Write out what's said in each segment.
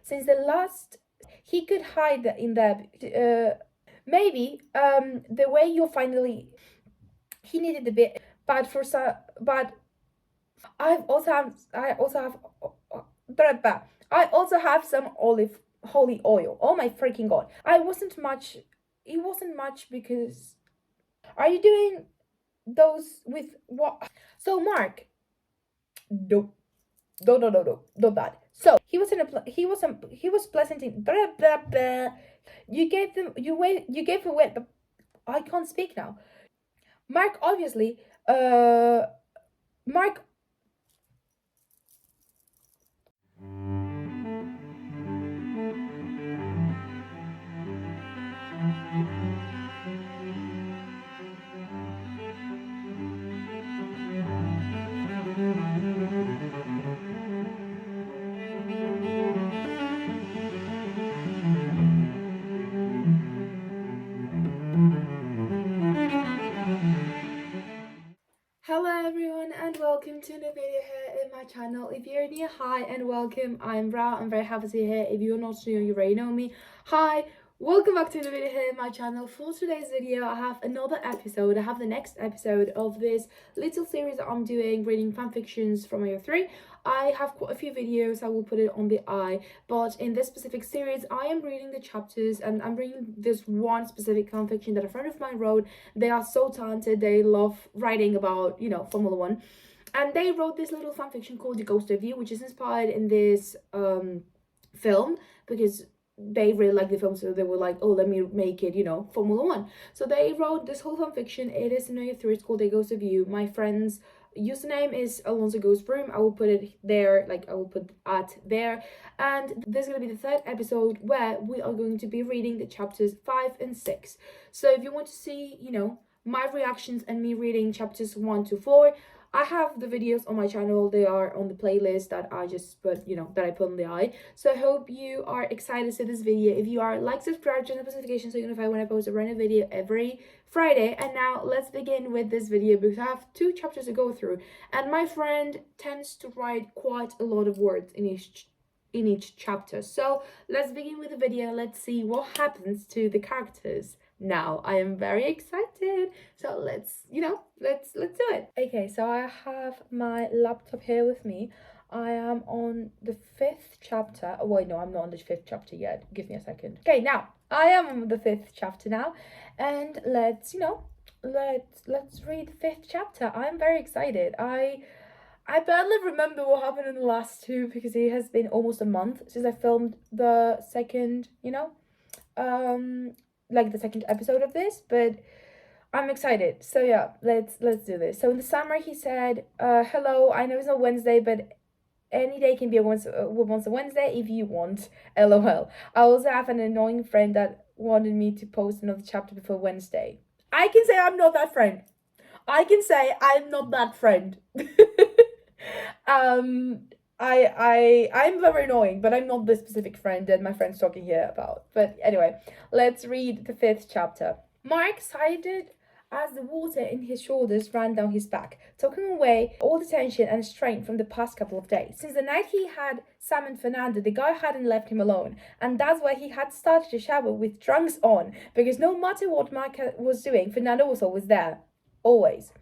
since the last he could hide in there. Maybe the way you finally he needed a bit, but for some, but I also have I also have some olive holy oil. Oh my freaking god! I wasn't much. It wasn't much because. Are you doing those with what? So Mark, no, no, not that. So he was in a he was pleasant in blah blah blah. You gave them you gave away the I can't speak now. Mark obviously Mark Hello everyone and welcome to the video here in my channel. If you're new, hi and welcome. I'm Ra. I'm very happy to be here. If you're not new, you already know me. Hi, welcome back to the video here in my channel. For today's video, I have another episode. I have the next episode of this little series that I'm doing, reading fanfictions from year 3. I have quite a few videos, I will put it on the eye, but in this specific series I am reading the chapters and I'm reading this one specific fanfiction that a friend of mine wrote. They are so talented, they love writing about, you know, Formula 1, and they wrote this little fanfiction called The Ghost of You, which is inspired in this film, because they really like the film, so they were like, oh, let me make it, you know, Formula 1. So they wrote this whole fanfiction. It is in year 3, it's called The Ghost of You. My friend's username is Alonso Goes Broom. I will put it there, like I will put at there. And this is going to be the 3rd episode where we are going to be reading the chapters 5 and 6. So if you want to see, you know, my reactions and me reading chapters 1 to 4, I have the videos on my channel. They are on the playlist that I just put, you know, that I put on the eye. So I hope you are excited to see this video. If you are, like, subscribe, turn the notifications so you notify when I post a random video every Friday. And now let's begin with this video because I have 2 chapters to go through. And my friend tends to write quite a lot of words in each chapter. So let's begin with the video. Let's see what happens to the characters. Now I am very excited, so let's do it. Okay, so I have my laptop here with me. I am on the 5th chapter. Oh wait, no, I'm not on the 5th chapter yet. Give me a second. Okay, now I am on the 5th chapter now, and let's read the 5th chapter. I'm very excited. I barely remember what happened in the last 2 because it has been almost a month since I filmed the second, like the second episode of this, but I'm excited. So yeah, let's do this. So in the summer he said, hello, I know it's not Wednesday, but any day can be once a Wednesday if you want, lol. I also have an annoying friend that wanted me to post another chapter before Wednesday. I can say I'm not that friend. I'm very annoying, but I'm not the specific friend that my friend's talking here about. But anyway, let's read the 5th chapter. Mark sighed as the water in his shoulders ran down his back, taking away all the tension and strain from the past couple of days. Since the night he had summoned Fernando, the guy hadn't left him alone, and that's why he had started the shower with trunks on, because no matter what Mark was doing, Fernando was always there. Always.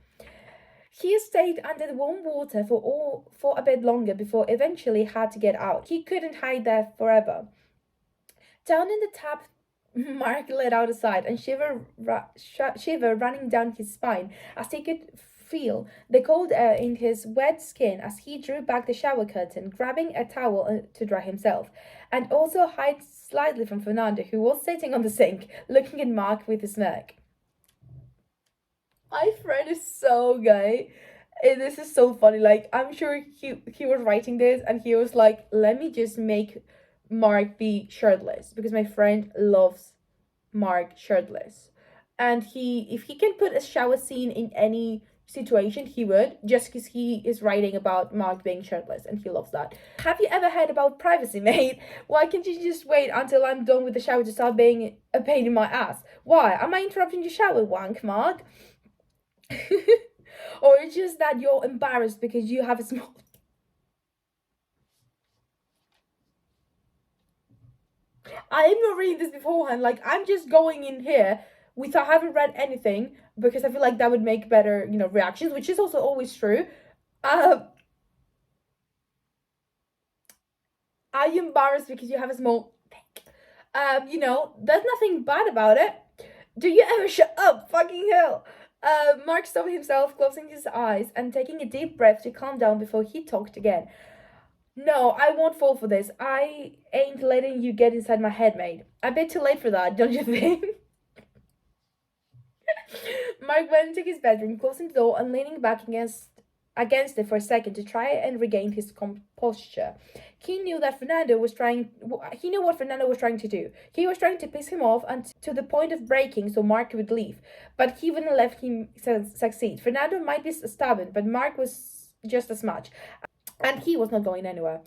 He stayed under the warm water for a bit longer before eventually had to get out. He couldn't hide there forever. Down in the tap, Mark let out a sigh and shiver running down his spine as he could feel the cold air in his wet skin as he drew back the shower curtain, grabbing a towel to dry himself, and also hide slightly from Fernando, who was sitting on the sink, looking at Mark with a smirk. My friend is so gay. This is so funny. Like, I'm sure he was writing this and he was like, let me just make Mark be shirtless, because my friend loves Mark shirtless. And if he can put a shower scene in any situation, he would, just because he is writing about Mark being shirtless and he loves that. Have you ever heard about privacy, mate? Why can't you just wait until I'm done with the shower to start being a pain in my ass? Why? Am I interrupting your shower, wank, Mark? Or it's just that you're embarrassed because you have a small... I am not reading this beforehand. Like, I'm just going in here without having read anything because I feel like that would make better, reactions, which is also always true. I am embarrassed because you have a small dick. There's nothing bad about it. Do you ever shut up? Fucking hell. Mark stopped himself, closing his eyes and taking a deep breath to calm down before he talked again. No, I won't fall for this. I ain't letting you get inside my head, mate. A bit too late for that, don't you think? Mark went into his bedroom, closing the door and leaning back against it for a second to try and regain his composure. He knew what Fernando was trying to do. He was trying to piss him off and to the point of breaking so Mark would leave, but he wouldn't let him succeed. Fernando might be stubborn, but Mark was just as much, and he was not going anywhere.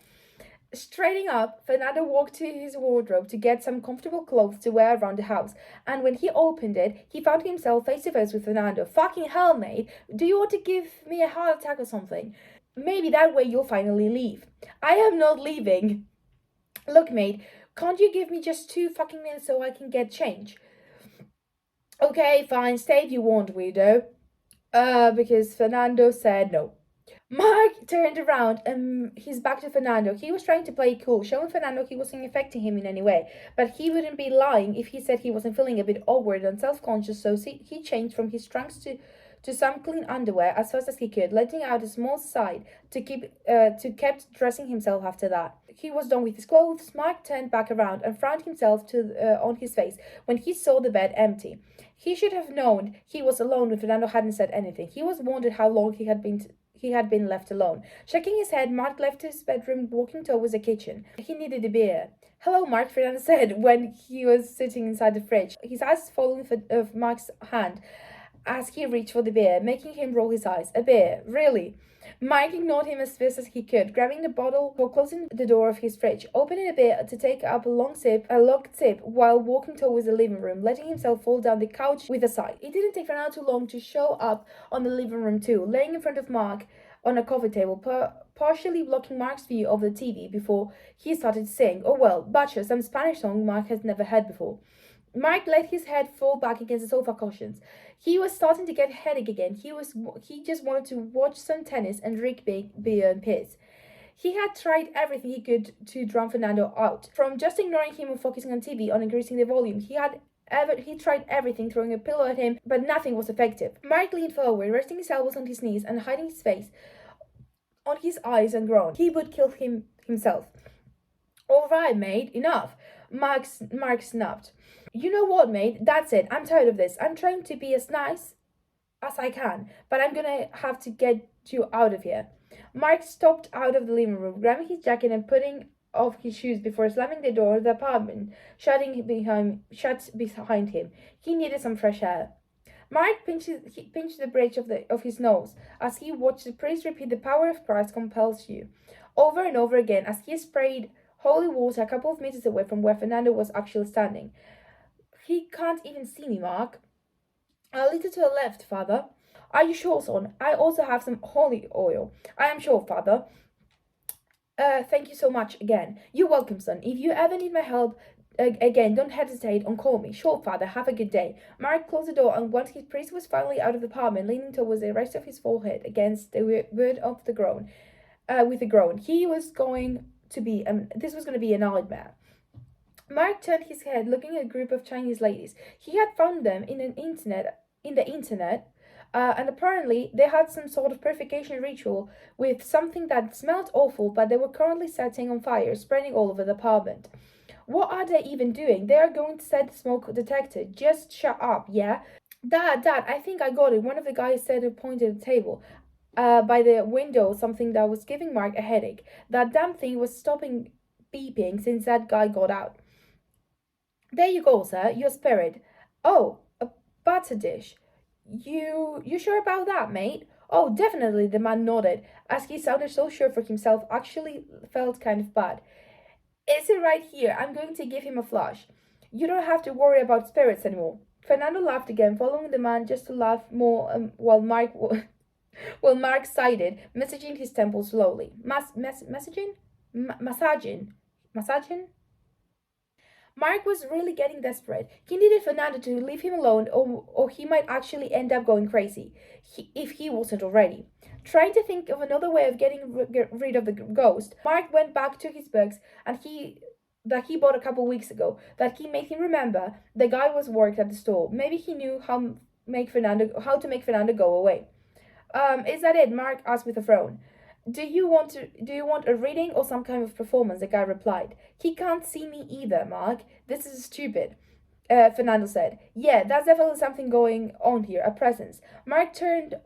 Straightening up, Fernando walked to his wardrobe to get some comfortable clothes to wear around the house, and when he opened it, he found himself face to face with Fernando. Fucking hell, mate. Do you want to give me a heart attack or something? Maybe that way you'll finally leave. I am not leaving. Look, mate, can't you give me just 2 fucking minutes so I can get change? Okay, fine, stay if you want, weirdo. Because Fernando said no. Mark turned around and his back to Fernando. He was trying to play cool, showing Fernando he wasn't affecting him in any way. But he wouldn't be lying if he said he wasn't feeling a bit awkward and self-conscious, so he changed from his trunks to some clean underwear as fast as he could, letting out a small sigh to kept dressing himself after that. He was done with his clothes. Mark turned back around and frowned himself on his face when he saw the bed empty. He should have known he was alone when Fernando hadn't said anything. He was wondered how long he had been left alone. Shaking his head, Mark left his bedroom, walking towards the kitchen. He needed a beer. Hello, Mark, Fernando said when he was sitting inside the fridge, his eyes following Mark's hand as he reached for the beer, making him roll his eyes. A beer? Really? Mark ignored him as fast as he could, grabbing the bottle or closing the door of his fridge, opening a bit to take up a long sip while walking towards the living room, letting himself fall down the couch with a sigh. It didn't take Fernando too long to show up on the living room too, laying in front of Mark on a coffee table, partially blocking Mark's view of the TV before he started to sing, oh well, Butcher, some Spanish song Mark has never heard before. Mark let his head fall back against the sofa cushions. He was starting to get headache again. He just wanted to watch some tennis and drink beer and piss. He had tried everything he could to drown Fernando out, from just ignoring him and focusing on TV, on increasing the volume. He tried everything, throwing a pillow at him, but nothing was effective. Mark leaned forward, resting his elbows on his knees and hiding his face on his eyes and groaned. He would kill himself. All right, mate, enough. Mark snapped. You know what, mate? That's it. I'm tired of this. I'm trying to be as nice as I can, but I'm gonna have to get you out of here. Mark stopped out of the living room, grabbing his jacket and putting off his shoes before slamming the door of the apartment, shut behind him. He needed some fresh air. Mark pinched the bridge of his nose as he watched the priest repeat the power of Christ compels you over and over again as he sprayed holy water a couple of meters away from where Fernando was actually standing. He can't even see me, Mark. A little to the left, Father. Are you sure, son? I also have some holy oil. I am sure, Father. Thank you so much again. You're welcome, son. If you ever need my help again, don't hesitate and call me. Sure, Father. Have a good day. Mark closed the door, and once his priest was finally out of the apartment, leaning towards the rest of his forehead against the wood of the groan, with a groan, this was going to be a nightmare. Mark turned his head, looking at a group of Chinese ladies. He had found them in the internet, and apparently they had some sort of purification ritual with something that smelled awful, but they were currently setting on fire, spreading all over the apartment. What are they even doing? They are going to set the smoke detector. Just shut up, yeah? Dad, I think I got it. One of the guys said and pointed at the table. By the window, something that was giving Mark a headache. That damn thing was stopping beeping since that guy got out. There you go, sir, your spirit. Oh, a butter dish. You sure about that, mate? Oh, definitely, the man nodded, as he sounded so sure for himself, actually felt kind of bad. Is it right here? I'm going to give him a flush. You don't have to worry about spirits anymore. Fernando laughed again, following the man just to laugh more, while Mark sighed, massaging his temples slowly. Massaging? Mark was really getting desperate. He needed Fernando to leave him alone, or he might actually end up going crazy, if he wasn't already. Trying to think of another way of getting rid of the ghost, Mark went back to his books and that he bought a couple weeks ago, that he made him remember the guy was worked at the store. Maybe he knew how to make Fernando go away. Is that it? Mark asked with a frown. Do you want a reading or some kind of performance? The guy replied. He can't see me either, Mark. This is stupid. Fernando said. Yeah, that's definitely something going on here, a presence. Mark turned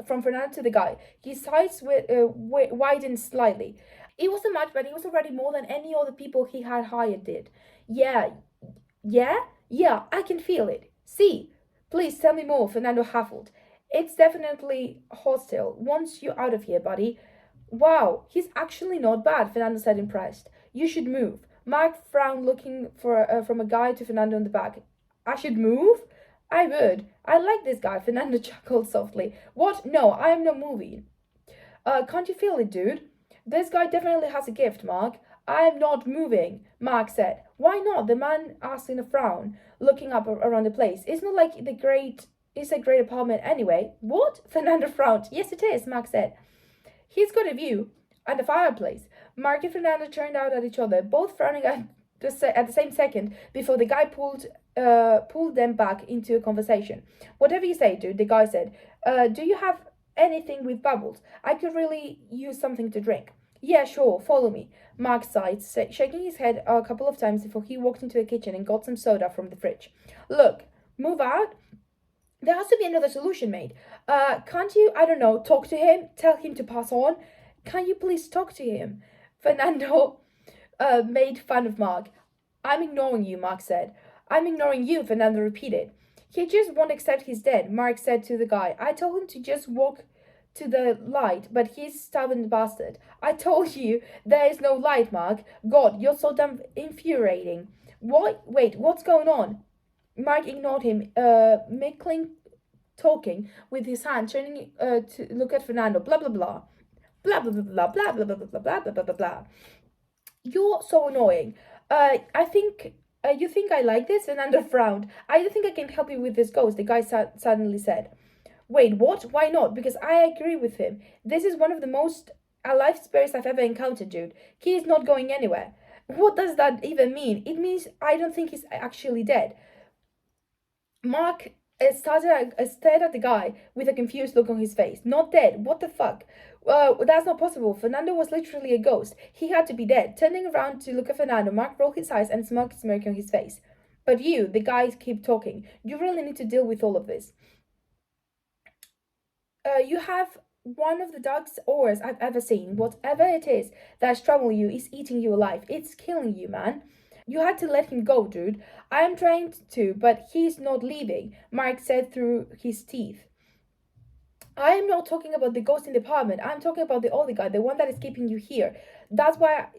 from Fernando to the guy. His eyes widened slightly. It wasn't much, but it was already more than any other people he had hired did. Yeah, I can feel it. See, please tell me more, Fernando huffled. It's definitely hostile. Wants you out of here, buddy. Wow, he's actually not bad, Fernando said, impressed. You should move. Mark frowned, looking from a guy to Fernando in the back. I should move? I would. I like this guy, Fernando chuckled softly. What? No, I am not moving. Can't you feel it, dude? This guy definitely has a gift, Mark. I am not moving, Mark said. Why not? The man asked in a frown, looking up around the place. It's not like it's a great apartment anyway. What? Fernando frowned. Yes, it is, Mark said. He's got a view and a fireplace. Mark and Fernando turned out at each other, both frowning at the same second before the guy pulled them back into a conversation. Whatever you say, dude, the guy said. Do you have anything with bubbles? I could really use something to drink. Yeah, sure, follow me. Mark sighed, shaking his head a couple of times before he walked into the kitchen and got some soda from the fridge. Look, move out. There has to be another solution made. Can't you, I don't know, talk to him? Tell him to pass on? Can you please talk to him? Fernando made fun of Mark. I'm ignoring you, Mark said. I'm ignoring you, Fernando repeated. He just won't accept he's dead, Mark said to the guy. I told him to just walk to the light, but he's stubborn bastard. I told you there is no light, Mark. God, you're so damn infuriating. What? Wait, what's going on? Mark ignored him, Mickling talking with his hand, turning to look at Fernando. Blah blah blah. Blah blah blah blah blah blah blah blah blah blah blah blah blah. You're so annoying. I think you think I like this? Fernando frowned. I don't think I can help you with this ghost, the guy suddenly said. Wait, what? Why not? Because I agree with him. This is one of the most alive spirits I've ever encountered, dude. He is not going anywhere. What does that even mean? It means I don't think he's actually dead. Mark stared at the guy with a confused look on his face. Not dead. What the fuck? That's not possible. Fernando was literally a ghost. He had to be dead. Turning around to look at Fernando, Mark rolled his eyes and smirk on his face. But you, the guys keep talking. You really need to deal with all of this. You have one of the darkest auras I've ever seen. Whatever it is that's troubling you is eating you alive. It's killing you, man. You had to let him go, dude. I am trying to, but he's not leaving, Mark said through his teeth. I am not talking about the ghost in the apartment. I'm talking about the other guy, the one that is keeping you here. That's what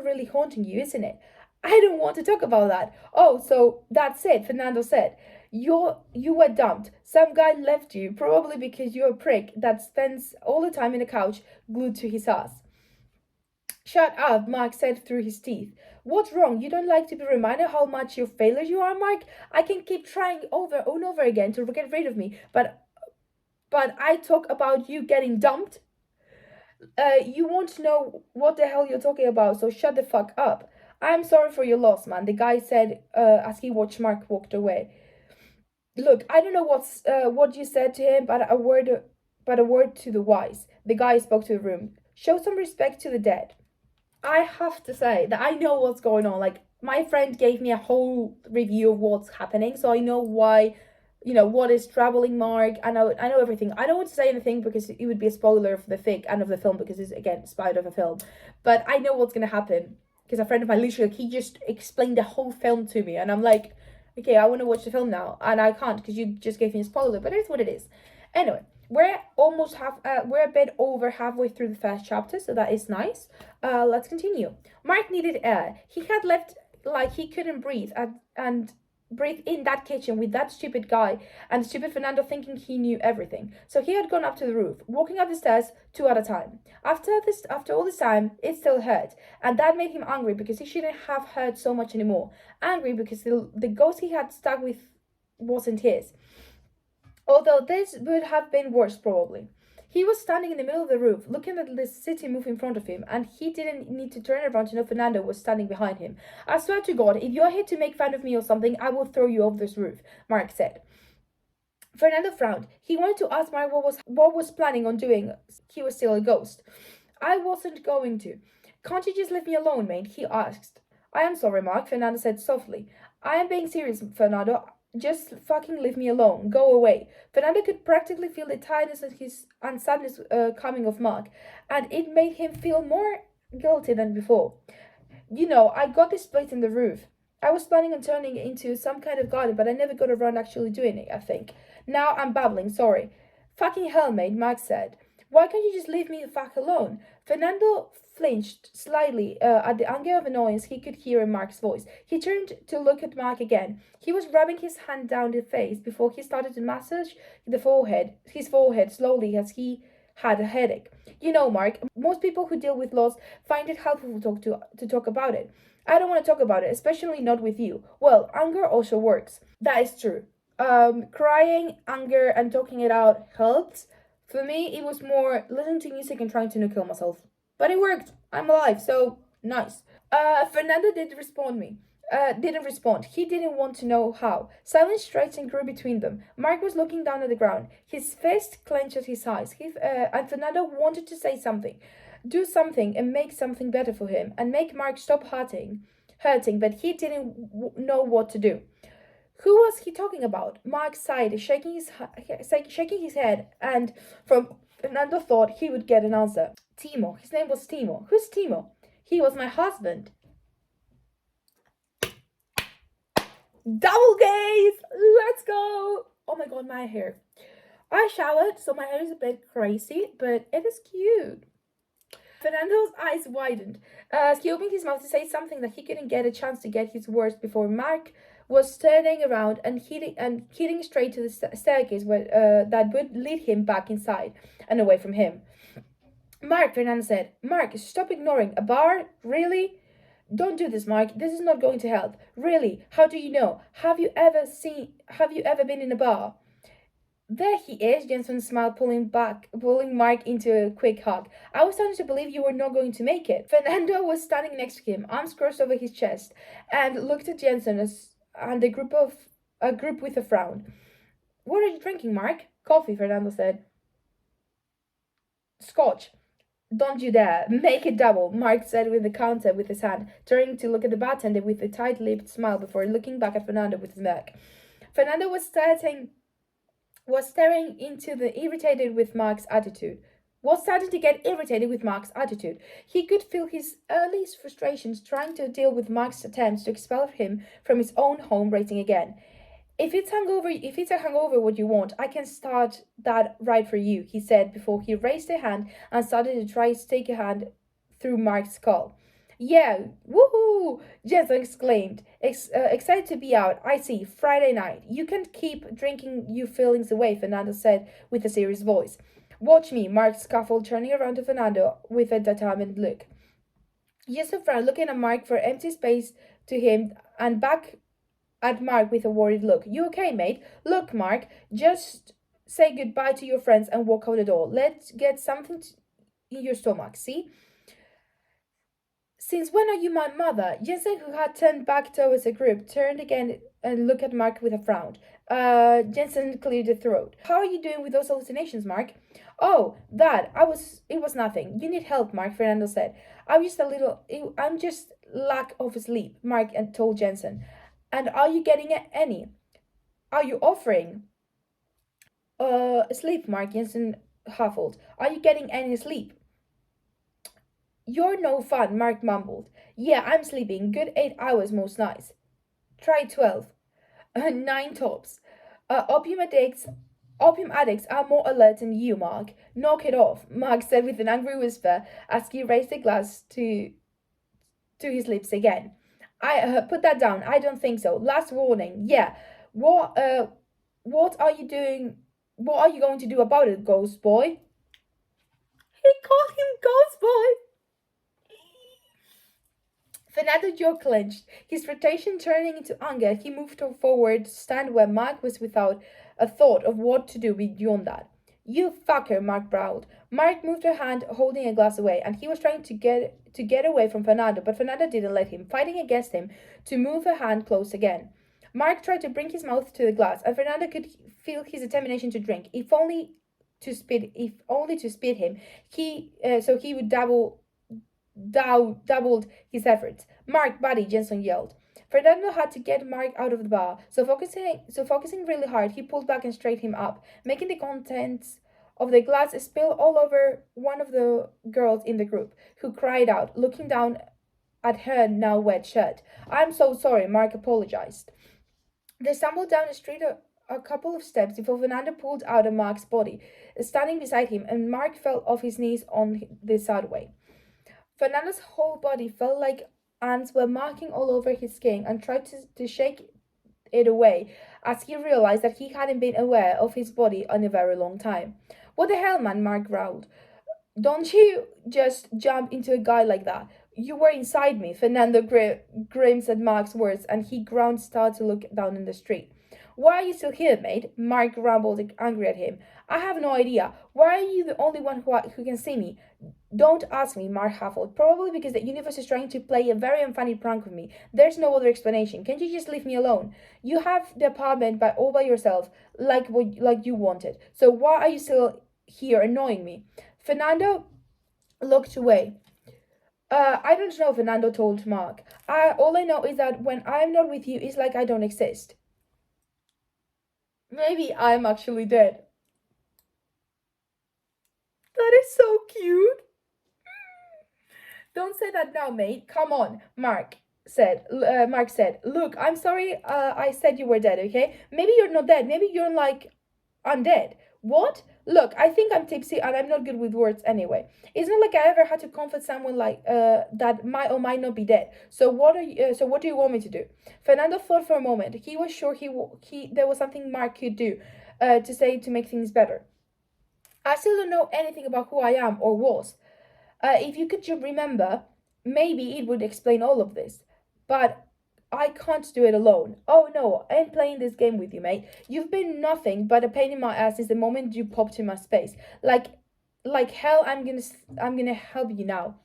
really haunting you, isn't it? I don't want to talk about that. Oh, so that's it, Fernando said. You were dumped. Some guy left you, probably because you're a prick that spends all the time in the couch glued to his ass. Shut up, Mark said through his teeth. What's wrong? You don't like to be reminded how much your failure you are, Mark? I can keep trying over and over again to get rid of me, but I talk about you getting dumped? You won't know what the hell you're talking about, so shut the fuck up. I'm sorry for your loss, man, the guy said as he watched Mark walk away. Look, I don't know what you said to him, but a word to the wise. The guy spoke to the room. Show some respect to the dead. I have to say that I know what's going on. Like, my friend gave me a whole review of what's happening, so I know why, what is troubling Mark. I know everything. I don't want to say anything because it would be a spoiler for the fic and of the film, because it's, again, spied of a film. But I know what's going to happen, because a friend of mine, literally, he just explained the whole film to me, and I'm like, okay, I want to watch the film now, and I can't because you just gave me a spoiler, but it's what it is. Anyway, we're a bit over halfway through the first chapter, so that is nice. Let's continue. Mark needed air. He had left like he couldn't breathe, and breathe in that kitchen with that stupid guy and stupid Fernando thinking he knew everything. So he had gone up to the roof, walking up the stairs 2 at a time. After all this time, it still hurt, and that made him angry because he shouldn't have hurt so much anymore. Angry because the ghost he had stuck with wasn't his. Although this would have been worse probably. He was standing in the middle of the roof, looking at the city move in front of him, and he didn't need to turn around to know Fernando was standing behind him. I swear to God, if you're here to make fun of me or something, I will throw you off this roof, Mark said. Fernando frowned. He wanted to ask Mark what was planning on doing. He was still a ghost. I wasn't going to. Can't you just leave me alone, mate? He asked. I am sorry, Mark, Fernando said softly. I am being serious, Fernando. Just fucking leave me alone. Go away. Fernando could practically feel the tiredness and sadness coming of Mark, and it made him feel more guilty than before. You know, I got this place in the roof. I was planning on turning it into some kind of garden, but I never got around actually doing it, I think. Now I'm babbling, sorry. Fucking hell, mate, Mark said. Why can't you just leave me the fuck alone? Fernando flinched slightly at the anger of annoyance he could hear in Mark's voice. He turned to look at Mark again. He was rubbing his hand down the face before he started to massage his forehead slowly as he had a headache. You know, Mark, most people who deal with loss find it helpful to talk about it. I don't want to talk about it, especially not with you. Well, anger also works. That is true. Crying, anger, and talking it out helps. For me, it was more listening to music and trying to not kill myself. But it worked. I'm alive, so nice. Fernando didn't respond. He didn't want to know how. Silence stretched and grew between them. Mark was looking down at the ground. His fist clenched at his eyes. And Fernando wanted to say something, do something, and make something better for him, and make Mark stop hurting, but he didn't know what to do. Who was he talking about? Mark sighed, shaking his head, and from Fernando thought he would get an answer. Timo. His name was Timo. Who's Timo? He was my husband. Double gaze! Let's go! Oh my god, my hair. I showered, so my hair is a bit crazy, but it is cute. Fernando's eyes widened. He opened his mouth to say something that he couldn't get a chance to get his words before Mark was turning around and heading straight to the staircase that would lead him back inside and away from him. Mark, Fernando said. Mark, stop ignoring. A bar? Really? Don't do this, Mark. This is not going to help. Really? How do you know? Have you ever been in a bar? There he is, Jensen smiled, pulling Mark into a quick hug. I was starting to believe you were not going to make it. Fernando was standing next to him, arms crossed over his chest, and looked at Jensen and a group with a frown. What are you drinking, Mark? Coffee, Fernando said. Scotch. Don't you dare. Make it double, Mark said with the counter with his hand, turning to look at the bartender with a tight-lipped smile before looking back at Fernando with his smirk. Fernando was staring into the irritated with Mark's attitude. Was starting to get irritated with Mark's attitude. He could feel his early frustrations trying to deal with Mark's attempts to expel him from his own home raising again. If it's a hangover what you want, I can start that right for you, he said before he raised a hand and started to try to take a hand through Mark's skull. Yeah, woohoo! Jensen exclaimed, excited to be out. I see, Friday night. You can't keep drinking your feelings away, Fernando said with a serious voice. Watch me, Mark scuffled, turning around to Fernando with a determined look. Jensen frowned, looking at Mark for empty space to him and back at Mark with a worried look. You okay, mate? Look, Mark, just say goodbye to your friends and walk out the door. Let's get something in your stomach, see? Since when are you my mother? Jensen, who had turned back towards the group, turned again and looked at Mark with a frown. Jensen cleared a throat. How are you doing with those hallucinations, Mark? Oh, it was nothing. You need help, Mark, Fernando said. I'm just lack of sleep, Mark told Jensen. And are you getting any? Are you offering? Sleep, Mark, Jensen huffled. Are you getting any sleep? You're no fun, Mark mumbled. Yeah, I'm sleeping. Good 8 hours most nights. Try 12. 9 tops. Opium addicts are more alert than you, Mark. Knock it off, Mark said with an angry whisper as he raised the glass to his lips again. I put that down. I don't think so. Last warning. Yeah. What are you doing? What are you going to do about it, ghost boy? He called him ghost boy. Fernando's jaw clenched, his frustration turning into anger. He moved forward to stand where Mark was without a thought of what to do beyond that. You fucker, Mark growled. Mark moved her hand, holding a glass away, and he was trying to get away from Fernando, but Fernando didn't let him, fighting against him to move her hand close again. Mark tried to bring his mouth to the glass, and Fernando could feel his determination to drink, if only to spit him. So he would doubled his efforts. Mark, buddy, Jensen yelled. Fernando had to get Mark out of the bar, so focusing really hard, he pulled back and straightened him up, making the contents of the glass spill all over one of the girls in the group, who cried out, looking down at her now wet shirt. I'm so sorry, Mark apologized. They stumbled down the street a couple of steps before Fernando pulled out of Mark's body, standing beside him, and Mark fell off his knees on the sideway. Fernando's whole body felt like ants were marking all over his skin and tried to shake it away as he realized that he hadn't been aware of his body in a very long time. What the hell, man? Mark growled. Don't you just jump into a guy like that. You were inside me. Fernando grimaced at Mark's words, and he started to look down in the street. Why are you still here, mate? Mark grumbled, angry at him. I have no idea. Why are you the only one who can see me? Don't ask me, Mark huffled. Probably because the universe is trying to play a very unfunny prank with me. There's no other explanation. Can't you just leave me alone? You have the apartment all by yourself, like you wanted. So why are you still here annoying me? Fernando looked away. I don't know, Fernando told Mark. All I know is that when I'm not with you, it's like I don't exist. Maybe I'm actually dead. That is so cute. Don't say that now, mate. Come on, Mark said. Look, I'm sorry I said you were dead, okay? Maybe you're not dead. Maybe you're like undead. What? Look, I think I'm tipsy and I'm not good with words anyway. It's not like I ever had to comfort someone like that might or might not be dead. So what do you want me to do? Fernando thought for a moment. He was sure there was something Mark could do to say to make things better. I still don't know anything about who I am or was. If you could just remember, maybe it would explain all of this. But I can't do it alone. Oh no, I ain't playing this game with you, mate. You've been nothing but a pain in my ass since the moment you popped in my space. Like hell, I'm gonna help you now.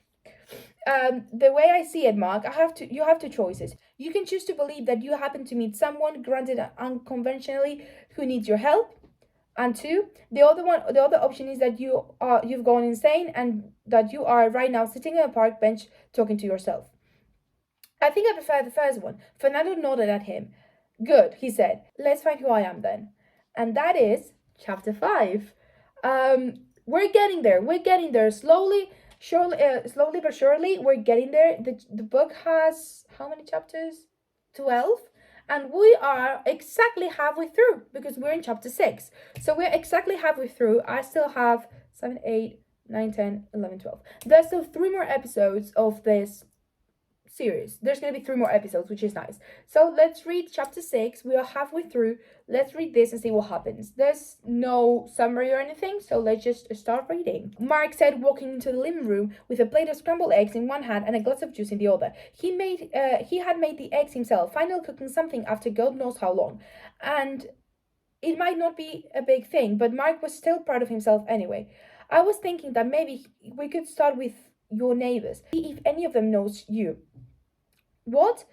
The way I see it, Mark, you have two choices. You can choose to believe that you happen to meet someone, granted unconventionally, who needs your help. And two, the other option is that you've gone insane and that you are right now sitting on a park bench talking to yourself. I think I prefer the first one. Fernando nodded at him. Good, he said. Let's find who I am then. And that is chapter 5. We're getting there. We're getting there slowly but surely. We're getting there. The book has how many chapters? 12. And we are exactly halfway through because we're in chapter 6. So we're exactly halfway through. I still have 7, 8, 9, 10, 11, 12. There's still 3 more episodes of this series. There's going to be 3 more episodes, which is nice. So let's read chapter 6. We are halfway through. Let's read this and see what happens. There's no summary or anything, so let's just start reading. Mark said, walking into the living room with a plate of scrambled eggs in one hand and a glass of juice in the other. He had made the eggs himself, finally cooking something after God knows how long. And it might not be a big thing, but Mark was still proud of himself anyway. I was thinking that maybe we could start with your neighbors, see if any of them knows you. What?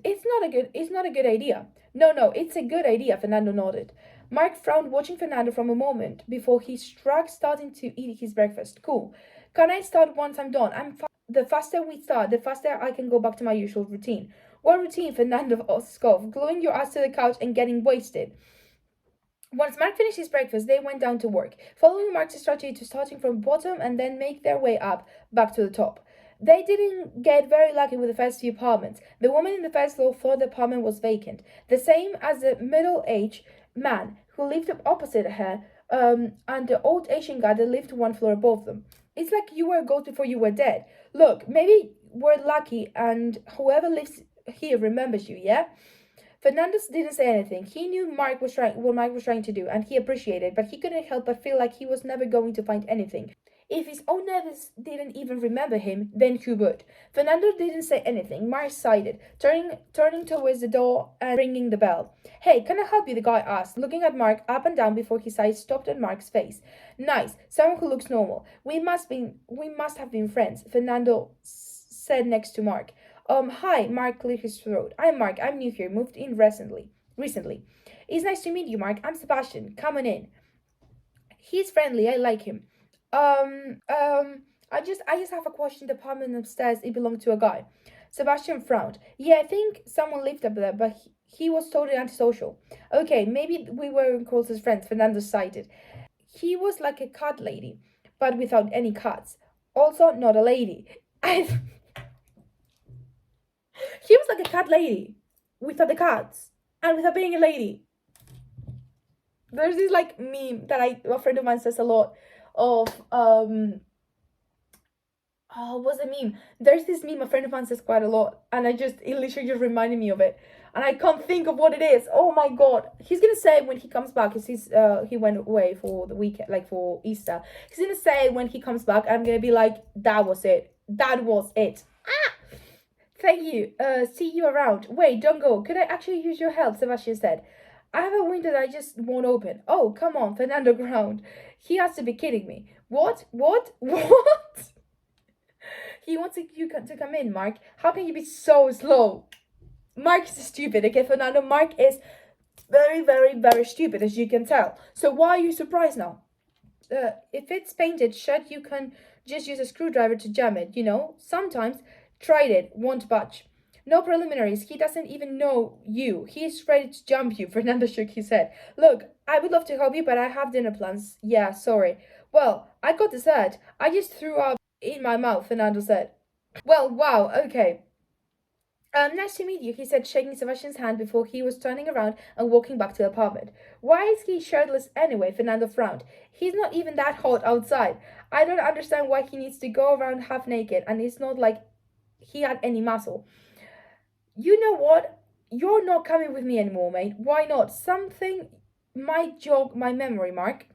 It's not a good idea. No, it's a good idea, Fernando nodded. Mark frowned, watching Fernando from a moment before he starting to eat his breakfast. Cool. Can I start once I'm done? The faster we start, the faster I can go back to my usual routine. What routine? Fernando scoffed. Gluing your ass to the couch and getting wasted. Once Mark finished his breakfast, they went down to work, following Mark's strategy to starting from bottom and then make their way up, back to the top. They didn't get very lucky with the first few apartments. The woman in the first floor thought the apartment was vacant, the same as the middle-aged man who lived opposite her, and the old Asian guy that lived one floor above them. It's like you were a ghost before you were dead. Look, maybe we're lucky, and whoever lives he remembers you, yeah? Fernandez didn't say anything. He knew what Mark was trying to do, and he appreciated it, but he couldn't help but feel like he was never going to find anything. If his own neighbors didn't even remember him, then who would? Fernando didn't say anything. Mark sighed, turning towards the door and ringing the bell. Hey, can I help you? The guy asked, looking at Mark up and down before his eyes stopped on Mark's face. Nice, someone who looks normal. We must have been friends. Fernando said next to Mark. Hi, Mark cleared his throat. I'm Mark. I'm new here. Moved in recently. It's nice to meet you, Mark. I'm Sebastian. Come on in. He's friendly. I like him. I just have a question. The apartment upstairs, it belonged to a guy. Sebastian frowned. Yeah, I think someone lived up there, but he was totally antisocial. Okay, maybe we weren't close as friends, Fernando cited. He was like a cat lady, but without any cats. Also, not a lady. He was like a cat lady, without the cats, and without being a lady. There's this like meme that a friend of mine says a lot of what's the meme? There's this meme a friend of mine says quite a lot, and it literally just reminded me of it, and I can't think of what it is. Oh my god! He's gonna say when he comes back, because he went away for the weekend, like for Easter. He's gonna say when he comes back, and I'm gonna be like, that was it. That was it. Ah! Thank you. See you around. Wait, don't go. Could I actually use your help? Sebastian said. I have a window that I just won't open. Oh, come on, Fernando groaned. He has to be kidding me. What? He wants you to come in, Mark. How can you be so slow? Mark is stupid, okay, Fernando? Mark is very, very, very stupid, as you can tell. So why are you surprised now? If it's painted shut, you can just use a screwdriver to jam it, you know? Sometimes. Tried it, won't budge. No preliminaries, he doesn't even know you. He's ready to jump you, Fernando shook his head. Look, I would love to help you, but I have dinner plans. Yeah, sorry. Well, I got dessert. I just threw up in my mouth, Fernando said. Well, wow, okay. Nice to meet you, he said, shaking Sebastian's hand before he was turning around and walking back to the apartment. Why is he shirtless anyway? Fernando frowned. He's not even that hot outside. I don't understand why he needs to go around half naked, and it's not like he had any muscle. You know what? You're not coming with me anymore, mate. Why not? Something might jog my memory, Mark.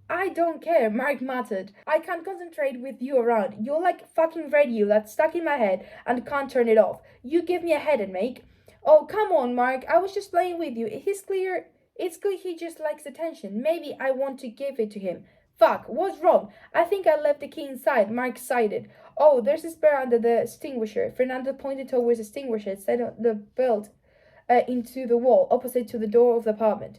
I don't care, Mark muttered. I can't concentrate with you around. You're like fucking radio that's stuck in my head and can't turn it off. You give me a headache, mate. Oh, come on, Mark. I was just playing with you. It's clear he just likes attention. Maybe I want to give it to him. Fuck, what's wrong? I think I left the key inside, Mark sighed. Oh, there's a spare under the extinguisher. Fernando pointed towards the extinguisher set on the belt into the wall, opposite to the door of the apartment.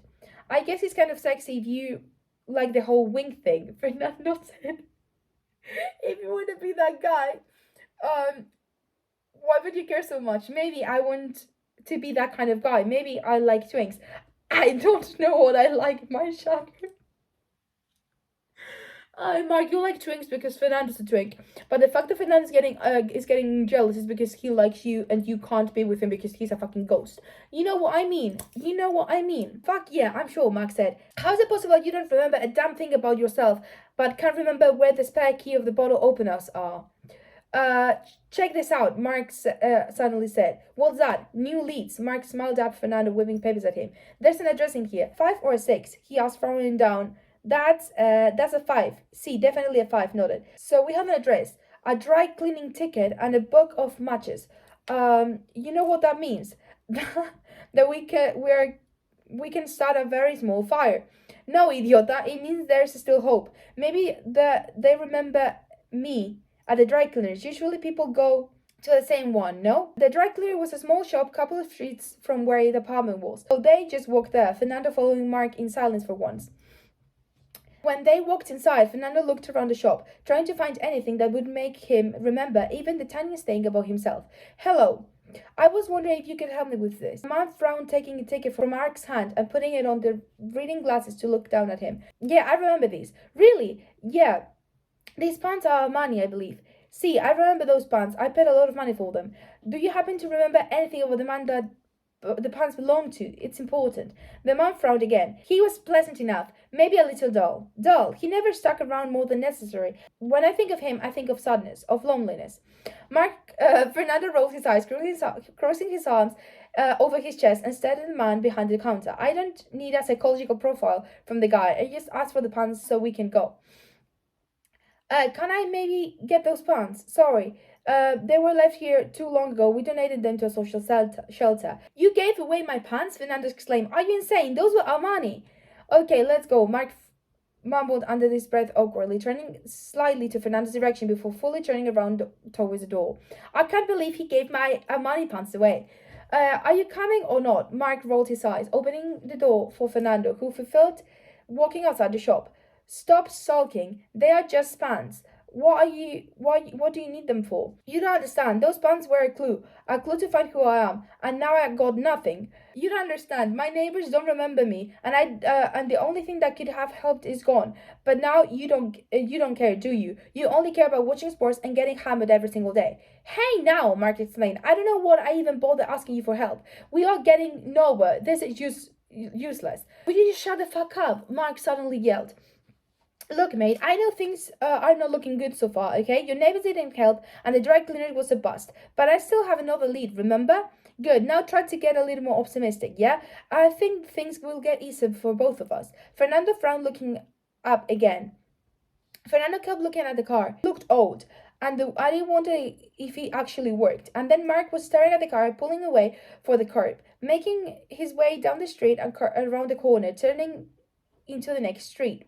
I guess it's kind of sexy if you like the whole wink thing, Fernando said. If you want to be that guy, why would you care so much? Maybe I want to be that kind of guy. Maybe I like twinks. I don't know what I like, my shadow. Mark, you like twinks because Fernando's a twink. But the fact that Fernando is getting jealous is because he likes you and you can't be with him because he's a fucking ghost. You know what I mean? Fuck yeah, I'm sure, Mark said. How is it possible you don't remember a damn thing about yourself, but can't remember where the spare key of the bottle openers are? Check this out, Mark suddenly said. What's that? New leads. Mark smiled at Fernando, waving papers at him. There's an address in here. 5 or a 6? He asked, frowning down. That's a 5. See, definitely a 5, noted. So we have an address, a dry cleaning ticket, and a book of matches. You know what that means? That we can start a very small fire. No, idiot, it means there's still hope. Maybe they remember me at the dry cleaners. Usually people go to the same one, no? The dry cleaner was a small shop couple of streets from where the apartment was. So they just walked there, Fernando following Mark in silence for once. When they walked inside, Fernando looked around the shop, trying to find anything that would make him remember even the tiniest thing about himself. Hello. I was wondering if you could help me with this. The man frowned, taking a ticket from Mark's hand and putting it on the reading glasses to look down at him. Yeah, I remember these. Really? Yeah. These pants are money, I believe. See, I remember those pants. I paid a lot of money for them. Do you happen to remember anything about the man that the pants belong to. It's important. The man frowned again. He was pleasant enough, maybe a little dull. Dull. He never stuck around more than necessary. When I think of him, I think of sadness, of loneliness. Fernando rolled his eyes, crossing his arms over his chest and stared at the man behind the counter. I don't need a psychological profile from the guy. I just asked for the pants so we can go. Can I maybe get those pants? Sorry. They were left here too long ago. We donated them to a social shelter. You gave away my pants? Fernando exclaimed. Are you insane? Those were Armani. Okay, let's go. Mark mumbled under his breath awkwardly, turning slightly to Fernando's direction before fully turning around towards the door. I can't believe he gave my Armani pants away. Are you coming or not? Mark rolled his eyes, opening the door for Fernando, who fulfilled walking outside the shop. Stop sulking. They are just pants. What do you need them for? You don't understand. Those pants were a clue to find who I am, and now I got nothing. You don't understand. My neighbors don't remember me, and the only thing that could have helped is gone. But now you don't care, do you? You only care about watching sports and getting hammered every single day. Hey now, Mark explained. I don't know what I even bother asking you for help. We are getting nowhere. This is useless. Will you just shut the fuck up? Mark suddenly yelled. Look, mate, I know things are not looking good so far, okay? Your neighbors didn't help, and the dry cleaner was a bust. But I still have another lead, remember? Good, now try to get a little more optimistic, yeah? I think things will get easier for both of us. Fernando frowned, looking up again. Fernando kept looking at the car. It looked old, and I didn't wonder if it actually worked. And then Mark was staring at the car, pulling away for the curb, making his way down the street and around the corner, turning into the next street.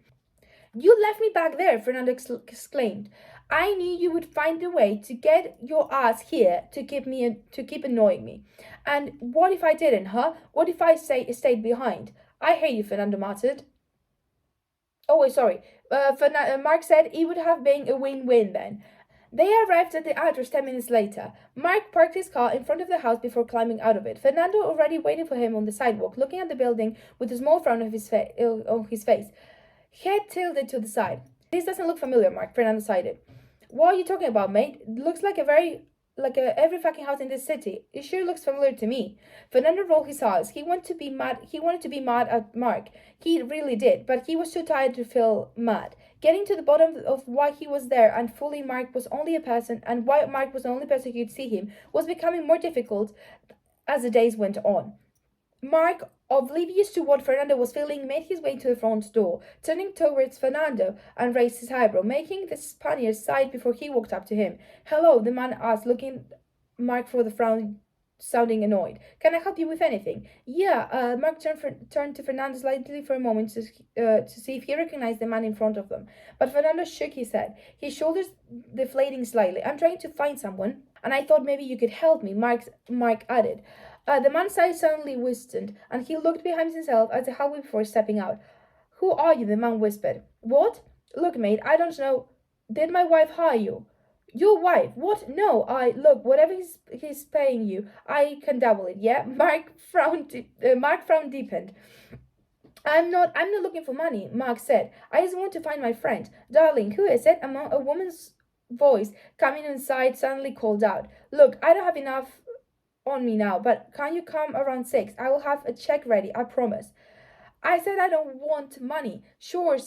You left me back there, Fernando exclaimed. I knew you would find a way to get your ass here to keep annoying me. And what if I didn't, huh? What if I stayed behind? I hate you, Fernando muttered. Oh, wait, sorry. Mark said it would have been a win-win then. They arrived at the address 10 minutes later. Mark parked his car in front of the house before climbing out of it. Fernando already waited for him on the sidewalk, looking at the building with a small frown on his face. Head tilted to the side. This doesn't look familiar, Mark, Fernando sighed. What are you talking about, mate? It looks like every fucking house in this city. It sure looks familiar to me. Fernando rolled his eyes. He wanted to be mad at Mark. He really did, but he was too tired to feel mad. Getting to the bottom of why he was there and why Mark was the only person who could see him was becoming more difficult as the days went on. Mark, oblivious to what Fernando was feeling, made his way to the front door, turning towards Fernando and raised his eyebrow, making the Spaniard sigh before he walked up to him. Hello, the man asked, looking Mark for the frown, sounding annoyed. Can I help you with anything? Yeah, Mark turned to Fernando slightly for a moment to see if he recognized the man in front of them. But Fernando shook his head, his shoulders deflating slightly. I'm trying to find someone, and I thought maybe you could help me, Mark added. The man's eyes suddenly widened, and he looked behind himself at the hallway before stepping out. Who are you? The man whispered. What? Look, mate, I don't know. Did my wife hire you? Your wife? What? No, look, whatever he's paying you, I can double it, yeah? Mark frowned deepened. I'm not looking for money, Mark said. I just want to find my friend. Darling, who is it? A woman's voice coming inside suddenly called out. Look, I don't have enough on me now, but can you come around 6? I will have a check ready, I promise. I said I don't want money. Sure.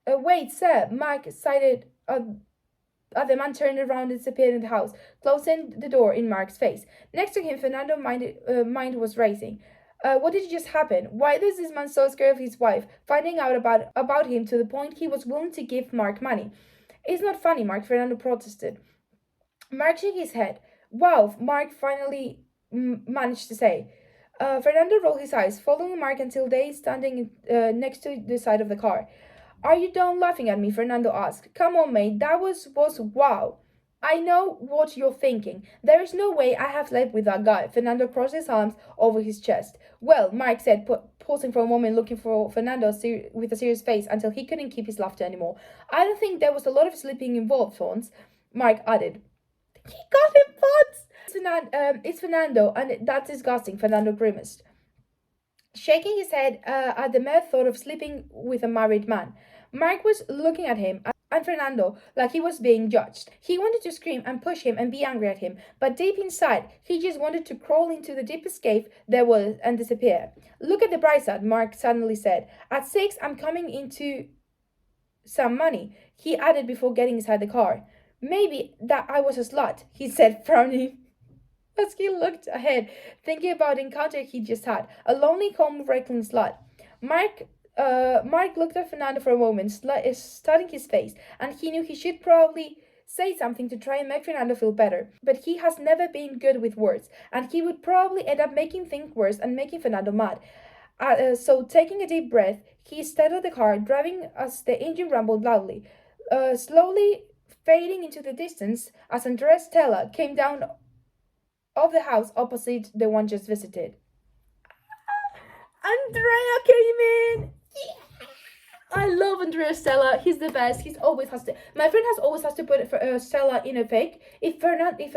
Wait, sir. Mark cited the man turned around and disappeared in the house, closing the door in Mark's face. Next to him, Fernando's mind was racing. What did just happen? Why is this man so scared of his wife finding out about him to the point he was willing to give Mark money? It's not funny, Mark, Fernando protested. Mark shook his head. Wow, Mark finally managed to say. Fernando rolled his eyes, following Mark until they standing next to the side of the car. Are you done laughing at me? Fernando asked. Come on, mate, that was wow. I know what you're thinking. There is no way I have slept with that guy. Fernando crossed his arms over his chest. Well, Mark said, pausing for a moment, looking for Fernando with a serious face until he couldn't keep his laughter anymore. I don't think there was a lot of sleeping involved, Fons. Mark added. He got him, Fons! It's Fernando, and that's disgusting, Fernando grimaced, shaking his head at the mere thought of sleeping with a married man. Mark was looking at him and Fernando like he was being judged. He wanted to scream and push him and be angry at him, but deep inside, he just wanted to crawl into the deepest cave there was and disappear. Look at the bright side, Mark suddenly said. At 6, I'm coming into some money, he added before getting inside the car. Maybe that I was a slut, he said, frowning. As he looked ahead, thinking about the encounter he just had, a lonely, calm, reckless slut. Mark looked at Fernando for a moment, studying his face, and he knew he should probably say something to try and make Fernando feel better. But he has never been good with words, and he would probably end up making things worse and making Fernando mad. So, taking a deep breath, he started the car, driving as the engine rumbled loudly, slowly fading into the distance as Andrea Stella came down of the house opposite the one just visited. Andrea came in! Yeah! I love Andrea Stella. He's the best. He's always has to. My friend has always has to put Stella in a fic. If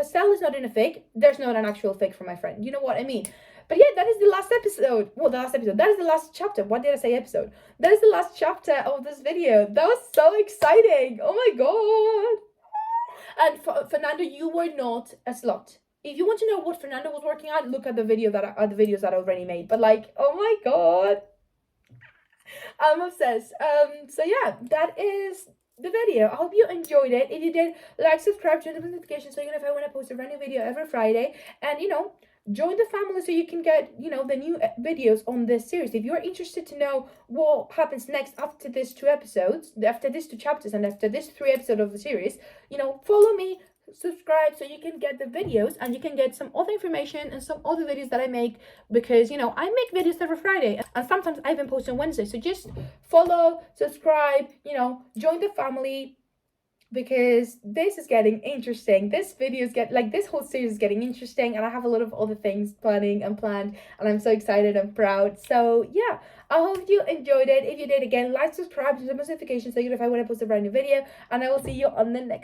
Stella is not in a fic, there's not an actual fic for my friend. You know what I mean? But yeah, that is the last episode. Well, the last episode. That is the last chapter. What did I say? Episode. That is the last chapter of this video. That was so exciting. Oh my god. And Fernando, you were not a slut. If you want to know what Fernando was working on, look at the videos that I already made. But like, oh my god, I'm obsessed. So yeah, that is the video. I hope you enjoyed it. If you did, like, subscribe, turn the notifications so you know if I want to post a brand new video every Friday, and join the family so you can get the new videos on this series. If you're interested to know what happens next after these 2 episodes, after these 2 chapters, and after this 3 episodes of the series, follow me, subscribe so you can get the videos and you can get some other information and some other videos that I make, because I make videos every Friday and sometimes I even post on Wednesday. So just follow, subscribe, join the family, because this is getting interesting. This whole series is getting interesting, and I have a lot of other things planned, and I'm so excited and proud. So yeah, I hope you enjoyed it. If you did, again, like, subscribe, to the notifications so you know if I want to post a brand new video, and I will see you on the next